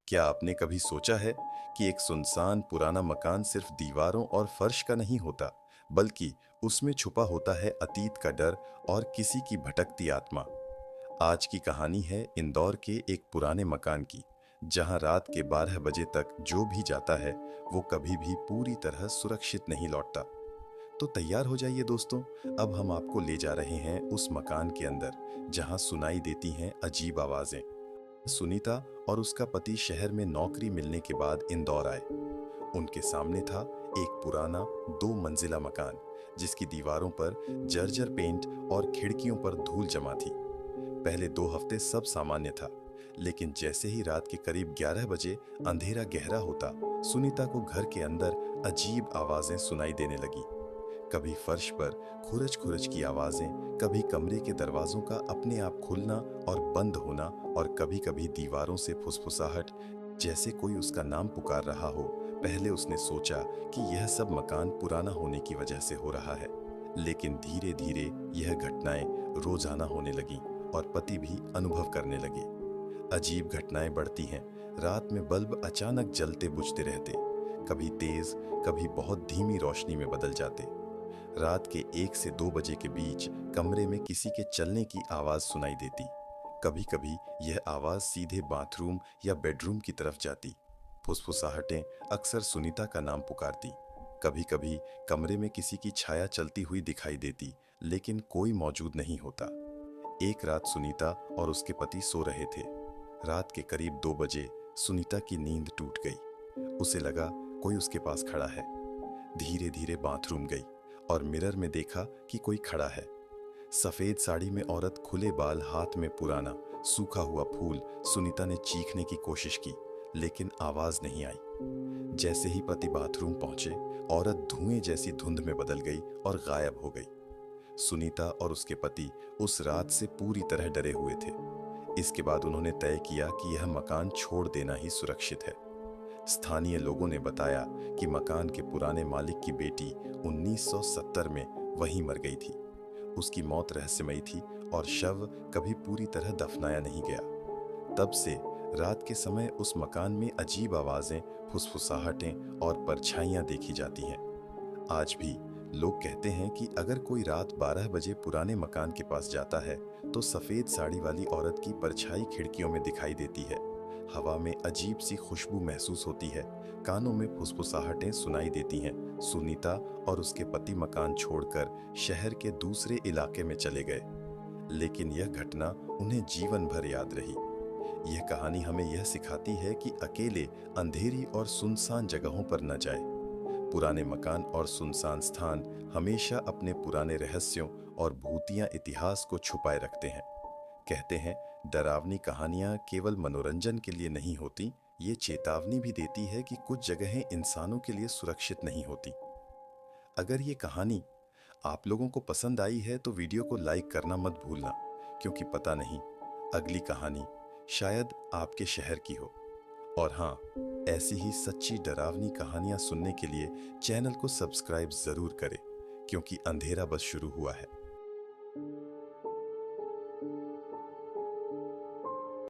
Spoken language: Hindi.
क्या आपने कभी सोचा है कि एक सुनसान पुराना मकान सिर्फ दीवारों और फर्श का नहीं होता, बल्कि उसमें छुपा होता है अतीत का डर और किसी की भटकती आत्मा। आज की कहानी है इंदौर के एक पुराने मकान की, जहां रात के 12 बजे तक जो भी जाता है वो कभी भी पूरी तरह सुरक्षित नहीं लौटता। तो तैयार हो जाइए दोस्तों, अब हम आपको ले जा रहे हैं उस मकान के अंदर जहां सुनाई देती हैं अजीब आवाजें। सुनीता और उसका पति शहर में नौकरी मिलने के बाद इंदौर आए। उनके सामने था एक पुराना 2 मंजिला मकान, जिसकी दीवारों पर जर्जर पेंट और खिड़कियों पर धूल जमा थी। पहले 2 हफ्ते सब सामान्य था, लेकिन जैसे ही रात के करीब 11 बजे अंधेरा गहरा होता, सुनीता को घर के अंदर अजीब आवाजें सुनाई देने लगी। कभी फर्श पर खुरच खुरच की आवाजें, कभी कमरे के दरवाजों का अपने आप खुलना और बंद होना, और कभी कभी दीवारों से फुसफुसाहट, जैसे कोई उसका नाम पुकार रहा हो। पहले उसने सोचा कि यह सब मकान पुराना होने की वजह से हो रहा है, लेकिन धीरे धीरे यह घटनाएं रोजाना होने लगीं और पति भी अनुभव करने लगे। अजीब घटनाएं बढ़ती हैं। रात में बल्ब अचानक जलते बुझते रहते, कभी तेज, कभी बहुत धीमी रोशनी में बदल जाते। रात के 1 से 2 बजे के बीच कमरे में किसी के चलने की आवाज सुनाई देती। कभी कभी यह आवाज सीधे बाथरूम या बेडरूम की तरफ जाती। फुसफुसाहटें अक्सर सुनीता का नाम पुकारती। कभी कभी कमरे में किसी की छाया चलती हुई दिखाई देती, लेकिन कोई मौजूद नहीं होता। एक रात सुनीता और उसके पति सो रहे थे। रात के करीब 2 बजे सुनीता की नींद टूट गई। उसे लगा कोई उसके पास खड़ा है। धीरे धीरे बाथरूम गई और मिरर में देखा कि कोई खड़ा है। सफेद साड़ी में औरत, खुले बाल, हाथ में पुराना सूखा हुआ फूल। सुनीता ने चीखने की कोशिश की, लेकिन आवाज नहीं आई। जैसे ही पति बाथरूम पहुंचे, औरत धुएं जैसी धुंध में बदल गई और गायब हो गई। सुनीता और उसके पति उस रात से पूरी तरह डरे हुए थे। इसके बाद उन्होंने तय किया कि यह मकान छोड़ देना ही सुरक्षित है। स्थानीय लोगों ने बताया कि मकान के पुराने मालिक की बेटी 1970 में वहीं मर गई थी। उसकी मौत रहस्यमयी थी और शव कभी पूरी तरह दफनाया नहीं गया। तब से रात के समय उस मकान में अजीब आवाजें, फुसफुसाहटें और परछाइयां देखी जाती हैं। आज भी लोग कहते हैं कि अगर कोई रात 12 बजे पुराने मकान के पास जाता है, तो सफेद साड़ी वाली औरत की परछाई खिड़कियों में दिखाई देती है। हवा में अजीब सी खुशबू महसूस होती है, कानों में फुसफुसाहटें सुनाई देती हैं। सुनीता और उसके पति मकान छोड़कर शहर के दूसरे इलाके में चले गए, लेकिन यह घटना उन्हें जीवन भर याद रही। यह कहानी हमें यह सिखाती है कि अकेले अंधेरी और सुनसान जगहों पर न जाए। पुराने मकान और सुनसान स्थान हमेशा अपने पुराने रहस्यों और भूतिया इतिहास को छुपाए रखते हैं। कहते हैं, डरावनी कहानियां केवल मनोरंजन के लिए नहीं होती, ये चेतावनी भी देती है कि कुछ जगहें इंसानों के लिए सुरक्षित नहीं होती। अगर ये कहानी आप लोगों को पसंद आई है तो वीडियो को लाइक करना मत भूलना, क्योंकि पता नहीं अगली कहानी शायद आपके शहर की हो। और हाँ, ऐसी ही सच्ची डरावनी कहानियां सुनने के लिए चैनल को सब्सक्राइब जरूर करें, क्योंकि अंधेरा बस शुरू हुआ है।